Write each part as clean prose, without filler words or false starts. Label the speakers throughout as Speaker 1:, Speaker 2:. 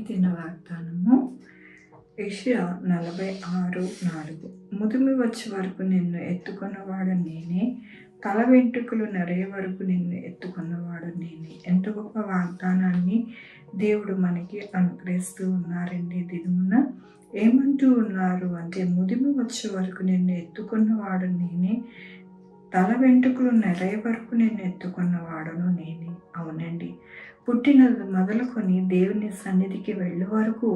Speaker 1: ఇది నా వాగ్దానము. యెషయా 46:4. ముదిమి వచ్చే వరకు నిన్ను ఎత్తుకున్నవాడు నేనే, తల వెంట్రుకలు నెరయ వరకు నిన్ను ఎత్తుకున్నవాడు నేనే. ఎంత గొప్ప వాగ్దానాన్ని దేవుడు మనకి అనుగ్రహిస్తూ ఉన్నారండి. దినమున ఏమంటూ ఉన్నారు అంటే, ముదిమి వచ్చే వరకు నిన్ను ఎత్తుకున్నవాడు నేనే, తల వెంట్రుకలు నెరయ వరకు నిన్ను ఎత్తుకున్నవాడును నేనే. అవునండి, పుట్టినది మొదలుకొని దేవుని సన్నిధికి వెళ్ళే వరకు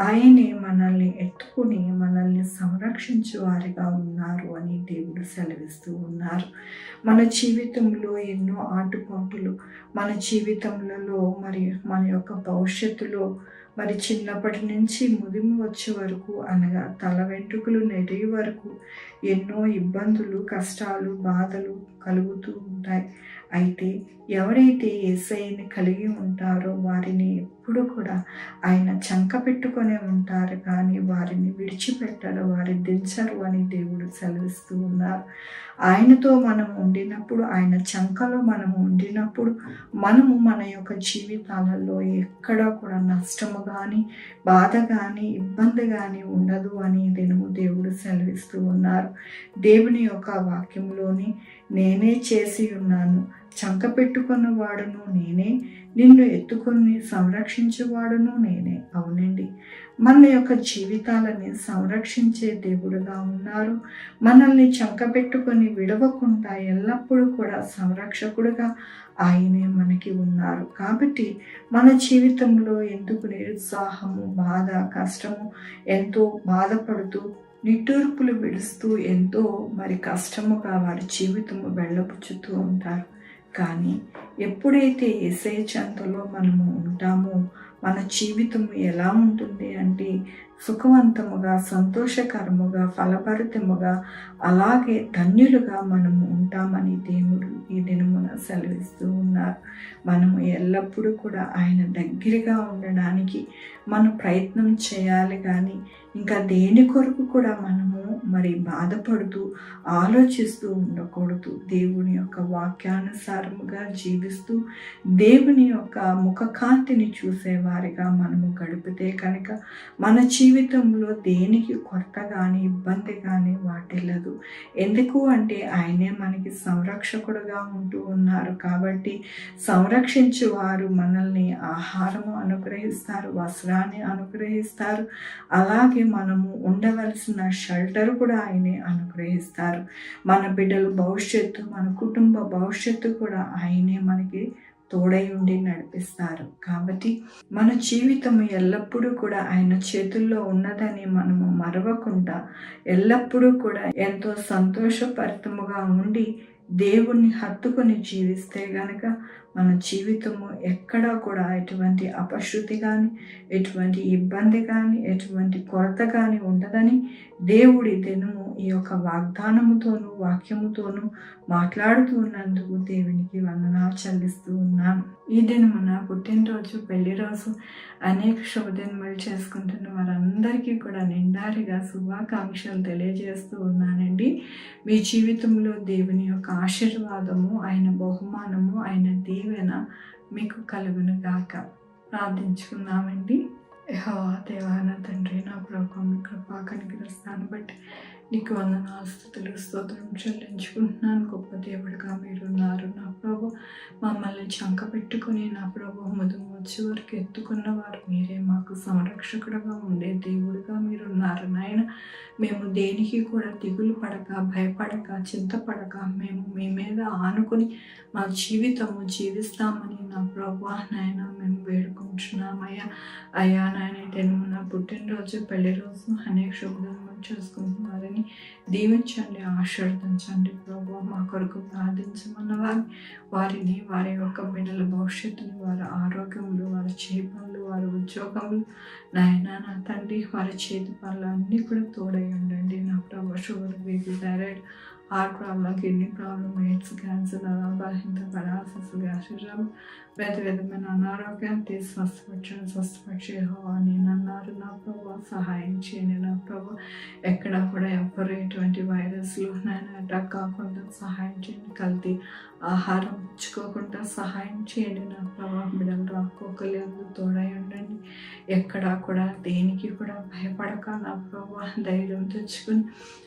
Speaker 1: ఆయనే మనల్ని ఎత్తుకుని మనల్ని సంరక్షించే వారిగా ఉన్నారు అని దేవుడు సెలవిస్తూ ఉన్నారు. మన జీవితంలో ఎన్నో ఆటుపోటులు, మన జీవితంలో మన యొక్క భవిష్యత్తులో చిన్నప్పటి నుంచి ముదిమి వచ్చే వరకు అనగా తల వెంట్రుకలు నెరిగే వరకు ఎన్నో ఇబ్బందులు, కష్టాలు, బాధలు కలుగుతూ ఉంటాయి. అయితే ఎవరైతే యేసయ్యని కలిగి ఉంటారో వారిని ఎప్పుడు కూడా ఆయన చంక పెట్టుకొని ఉంటారు, కానీ వారిని విడిచిపెట్టరు, వారిని దించరు అని దేవుడు సెలవిస్తూ ఉన్నారు. ఆయనతో మనం ఉండినప్పుడు, ఆయన చంకలో మనము ఉండినప్పుడు మన యొక్క జీవితాలలో ఎక్కడా కూడా నష్టము కానీ, బాధ కానీ, ఇబ్బంది కానీ ఉండదు అని దేవుడు సెలవిస్తూ ఉన్నారు. దేవుని యొక్క వాక్యంలోని నేనే చేసి ఉన్నాను, చంక పెట్టుకున్న వాడును నేనే, నిన్ను ఎత్తుకొని సంరక్షించేవాడును నేనే. అవునండి, మన యొక్క జీవితాలని సంరక్షించే దేవుడుగా ఉన్నారు. మనల్ని చంక పెట్టుకొని విడవకుండా ఎల్లప్పుడూ కూడా సంరక్షకుడుగా ఆయనే మనకి ఉన్నారు. కాబట్టి మన జీవితంలో ఎందుకు నిరుత్సాహము, బాధ, కష్టము, ఎంతో బాధపడుతూ నిట్టూర్పులు విడుస్తూ ఎంతో కష్టముగా వారి జీవితము వెళ్ళబుచ్చుతూ ఉంటారు. కానీ ఎప్పుడైతే యేసయ్య చెంతలో మనము ఉంటామో మన జీవితము ఎలా ఉంటుంది అంటే సుఖవంతముగా, సంతోషకరముగా, ఫలభరితముగా, అలాగే ధన్యులుగా మనము ఉంటామని దేవుడు ఈ దినమున సెలవిస్తూ ఉన్నారు. మనము ఎల్లప్పుడూ కూడా ఆయన దగ్గరగా ఉండడానికి మనం ప్రయత్నం చేయాలి, కానీ ఇంకా దేని కొరకు కూడా మనము బాధపడుతూ ఆలోచిస్తూ ఉండకూడదు. దేవుని యొక్క వాక్యానుసారముగా జీవిస్తూ దేవుని యొక్క ముఖకాంతిని చూసేవారిగా మనము గడిపితే కనుక మన జీవితంలో దేనికి కొరత కానీ, ఇబ్బంది కానీ వాటిల్లదు. ఎందుకు అంటే ఆయనే మనకి సంరక్షకుడుగా ఉంటూ ఉన్నారు. కాబట్టి సంరక్షించేవారు మనల్ని ఆహారము అనుగ్రహిస్తారు, వస్త్రాన్ని అనుగ్రహిస్తారు, అలాగే మనము ఉండవలసిన షెల్టర్ కూడా ఆయనే అనుగ్రహిస్తారు. మన బిడ్డల భవిష్యత్తు, మన కుటుంబ భవిష్యత్తు కూడా ఆయనే మనకి తోడై ఉండి నడిపిస్తారు. కాబట్టి మన జీవితం ఎల్లప్పుడూ కూడా ఆయన చేతుల్లో ఉన్నదని మనము మరవకుండా ఎల్లప్పుడూ కూడా ఎంతో సంతోషభరితముగా ఉండి దేవుణ్ణి హత్తుకొని జీవిస్తే గనక మన జీవితము ఎక్కడా కూడా ఎటువంటి అపశృతి కానీ, ఎటువంటి ఇబ్బంది కానీ, ఎటువంటి కొరత కానీ ఉండదని దేవుడి దినము ఈ యొక్క వాగ్దానముతోనూ వాక్యముతోనూ మాట్లాడుతూ ఉన్నందుకు దేవునికి వందనాలు చెల్లిస్తూ ఉన్నాను. ఈ దినమున పుట్టినరోజు, పెళ్లి రోజు, అనేక శుభదినములు చేసుకుంటున్న వారందరికీ కూడా నిండారిగా శుభాకాంక్షలు తెలియజేస్తూ ఉన్నానండి. మీ జీవితంలో దేవుని యొక్క ఆశీర్వాదము, ఆయన బహుమానము, ఆయన దీవెన మీకు కలుగును గాక. ప్రార్థించుకున్నామండి. యెహోవా దేవా, నా తండ్రి, నా ప్రభువా, మీ కృపా కనికరిస్తాను బట్టి నీకు వందనాలు, స్తుతులు, స్తోత్రం చెల్లించుకుంటున్నాను. గొప్ప దేవుడిగా మీరున్నారు నా ప్రభు. మమ్మల్ని చంక పెట్టుకుని నా ప్రభు ముదుము వచ్చే వరకు ఎత్తుకున్న వారు మీరే. మాకు సంరక్షకుడుగా ఉండే దేవుడిగా మీరున్నారు నాయన. మేము దేనికి కూడా దిగులు పడక, భయపడక, చింతపడక మేము మీ మీద ఆనుకొని మా జీవితము జీవిస్తామని నా ప్రభు నాయన మేము వేడుకుంటున్నామయ్యా. అయ్యా నాయన, నా పుట్టినరోజు, పెళ్లి రోజు, అనేక శుభదినములు చేసుకుంటున్నారని దీవించండి, ఆశీర్వదించండి ప్రభు. మా కొరకు ప్రార్థించమన్న వారిని, వారి యొక్క బిడ్డల భవిష్యత్తుని, వారి ఆరోగ్యములు, వారి చేయి పనులు, వారి ఉద్యోగములు నాయన, నా తండ్రి, వారి చేతి పనులు అన్నీ కూడా తోడై ఉండండి నా ప్రభు. Sugar, BP, thyroid, heart problem, kidney problem, AIDS, cancer, బలహీనత, పరాలసిస్, గ్యాస్ట్రిజం, విధమైన అనారోగ్యాన్ని స్వస్థపరిచే యెహోవా నేను అన్నారు. నా ప్రభు సహాయం చేయండి. నా ప్రభు ఎక్కడ కూడా ఎవరు ఎటువంటి వైరస్లు నేను అటాక్ కాకుండా సహాయం చేయండి. కల్తీ ఆహారం పుచ్చుకోకుండా సహాయం చేయండి. నా ప్రభు బిడ్డలు రాకోకలేదు తోడై ఉండండి. ఎక్కడా కూడా దేనికి కూడా భయపడక నా ప్రభు ధైర్యం తెచ్చుకుని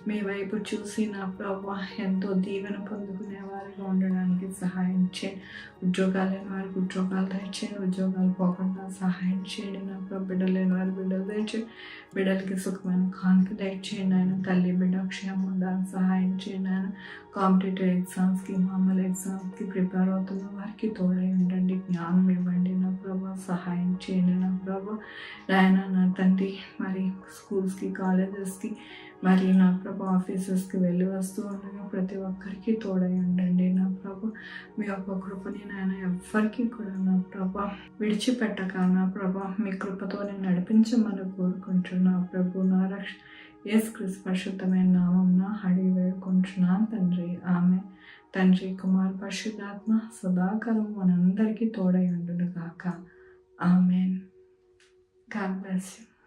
Speaker 1: మీ వైపు చూసి నా ప్రభు ఎంతో దీవెన పొందుకునే వారిగా ఉండడానికి సహాయం చేయండి. ఉద్యోగాలు లేని వారికి ఉద్యోగాలు దయచేయండి. ఉద్యోగాలు పోకుండా సహాయం చేయండి. నా ప్రభు బిడ్డలు లేని వారి బిడ్డలు దయచేయండి. బిడ్డలకి సుఖమైన కానుక దయచేయండి. ఆయన తల్లి బిడ్డ క్షేమం ఉండడానికి సహాయం చేయండి. ఆయన కాంపిటేటివ్ ఎగ్జామ్స్కి, మామూలు ఎగ్జామ్స్కి ప్రిపేర్ అవుతున్న వారికి తోడై ఉండండి. జ్ఞానం ఇవ్వండి. నా ప్రభు సహాయం చేయండి. నా ప్రభు నాయన నా తండ్రి మరి స్కూల్స్కి, కాలేజెస్కి, మరి నా ప్రభు ఆఫీసెస్కి వెళ్ళి వస్తూ ఉండగా ప్రతి ఒక్కరికి తోడై ఉండండి. నా ప్రభు మీ యొక్క కృపని నాయన ఎవ్వరికి కూడా నా ప్రభు విడిచిపెట్టక నా ప్రభు మీ కృపతో నేను నడిపించమని కోరుకుంటున్నా. ప్రభు నా యేసుక్రీస్తు పరిశుద్ధమైన నామమున అడిగి వేడుకుంటున్నాను తండ్రి. ఆమె తండ్రి, కుమార్, పరిశుద్ధాత్మ సదాకాలం మనందరికీ తోడై ఉండును గాక. ఆమెన్. God bless you.